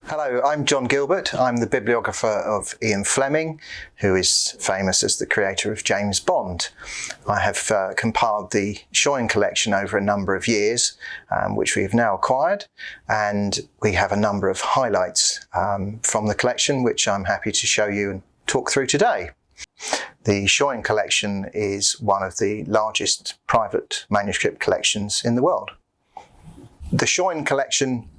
Hello, I'm Jon Gilbert. I'm the bibliographer of Ian Fleming, who is famous as the creator of James Bond. I have compiled the Schøyen Collection over a number of years, which we have now acquired, and we have a number of highlights from the collection, which I'm happy to show you and talk through today. The Schøyen Collection is one of the largest private manuscript collections in the world. The Schøyen Collection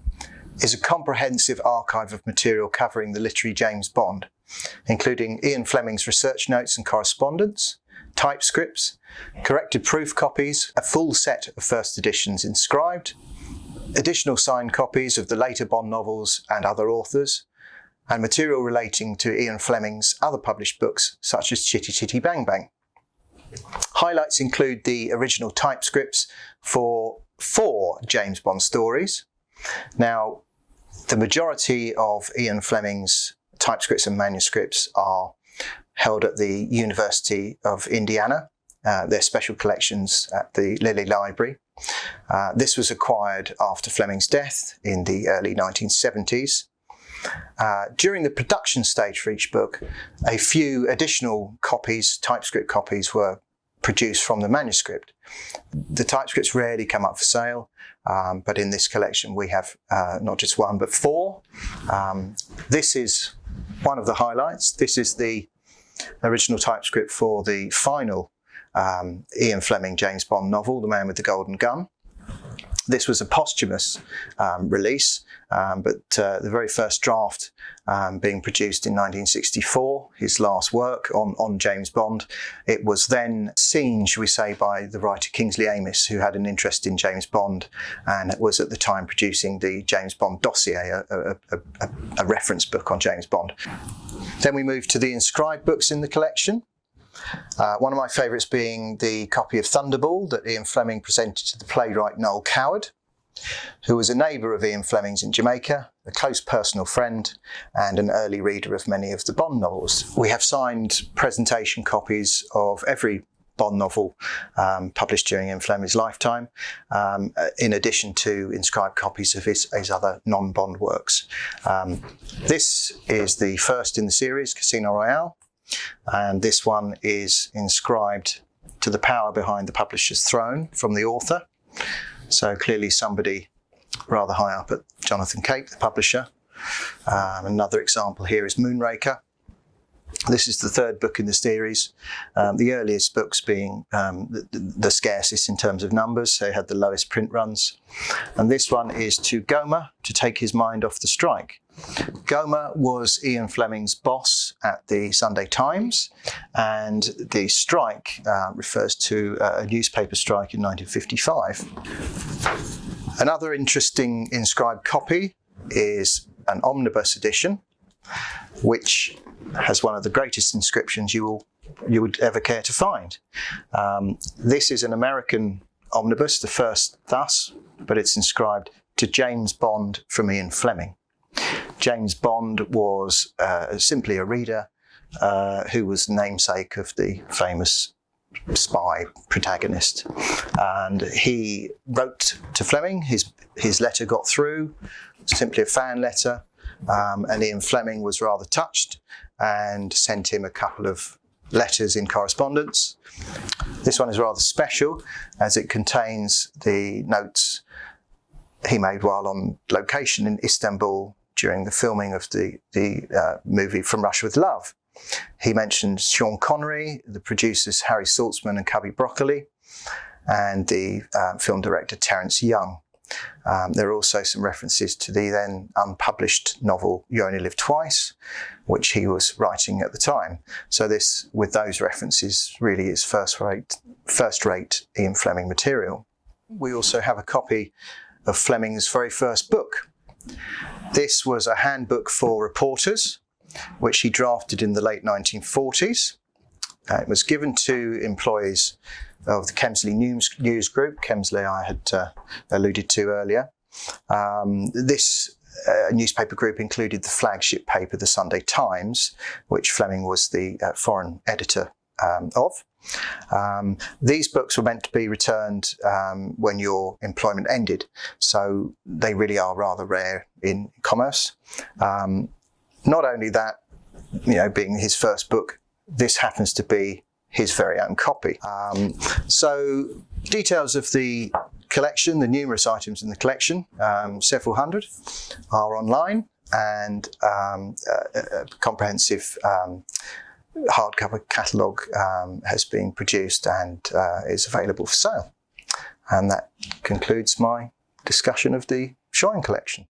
is a comprehensive archive of material covering the literary James Bond, including Ian Fleming's research notes and correspondence, typescripts, corrected proof copies, a full set of first editions inscribed, additional signed copies of the later Bond novels and other authors, and material relating to Ian Fleming's other published books such as Chitty Chitty Bang Bang. Highlights include the original typescripts for 4 James Bond stories. Now, the majority of Ian Fleming's typescripts and manuscripts are held at the University of Indiana. They're special collections at the Lilly Library. This was acquired after Fleming's death in the early 1970s. During the production stage for each book, a few additional copies, typescript copies, were produced from the manuscript. The typescripts rarely come up for sale, but in this collection we have not just 1 but 4. This is one of the highlights. This is the original typescript for the final Ian Fleming James Bond novel, The Man with the Golden Gun. This was a posthumous release, but the very first draft being produced in 1964, his last work on James Bond. It was then seen, shall we say, by the writer Kingsley Amis, who had an interest in James Bond and was at the time producing the James Bond dossier, a reference book on James Bond. Then we move to the inscribed books in the collection. One of my favourites being the copy of Thunderball that Ian Fleming presented to the playwright Noel Coward, who was a neighbour of Ian Fleming's in Jamaica, a close personal friend, and an early reader of many of the Bond novels. We have signed presentation copies of every Bond novel published during Ian Fleming's lifetime, in addition to inscribed copies of his other non-Bond works. This is the first in the series, Casino Royale. And this one is inscribed to the power behind the publisher's throne from the author. So clearly somebody rather high up at Jonathan Cape, the publisher. Another example here is Moonraker. This is the 3rd book in the series, the earliest books being the scarcest in terms of numbers. They had the lowest print runs. And this one is To Gomer, to Take His Mind Off the Strike. Gomer was Ian Fleming's boss at the Sunday Times, and the strike refers to a newspaper strike in 1955. Another interesting inscribed copy is an omnibus edition, which has one of the greatest inscriptions you would ever care to find. This is an American omnibus, the first thus, but it's inscribed To James Bond from Ian Fleming. James Bond was simply a reader who was namesake of the famous spy protagonist. And he wrote to Fleming, his letter got through, simply a fan letter, and Ian Fleming was rather touched and sent him a couple of letters in correspondence. This one is rather special as it contains the notes he made while on location in Istanbul during the filming of the movie From Russia with Love. He mentioned Sean Connery, the producers Harry Saltzman and Cubby Broccoli, and the film director Terence Young. There are also some references to the then unpublished novel You Only Live Twice, which he was writing at the time. So this, with those references, really is first-rate Ian Fleming material. We also have a copy of Fleming's very first book. This was a handbook for reporters, which he drafted in the late 1940s. It was given to employees of the Kemsley News Group, Kemsley I had alluded to earlier. This newspaper group included the flagship paper, the Sunday Times, which Fleming was the foreign editor of. These books were meant to be returned when your employment ended, so they really are rather rare in commerce. Not only that, being his first book, this happens to be his very own copy. So details of the collection, the numerous items in the collection, several hundred, are online, and a comprehensive hardcover catalogue has been produced and is available for sale. And that concludes my discussion of the Schøyen collection.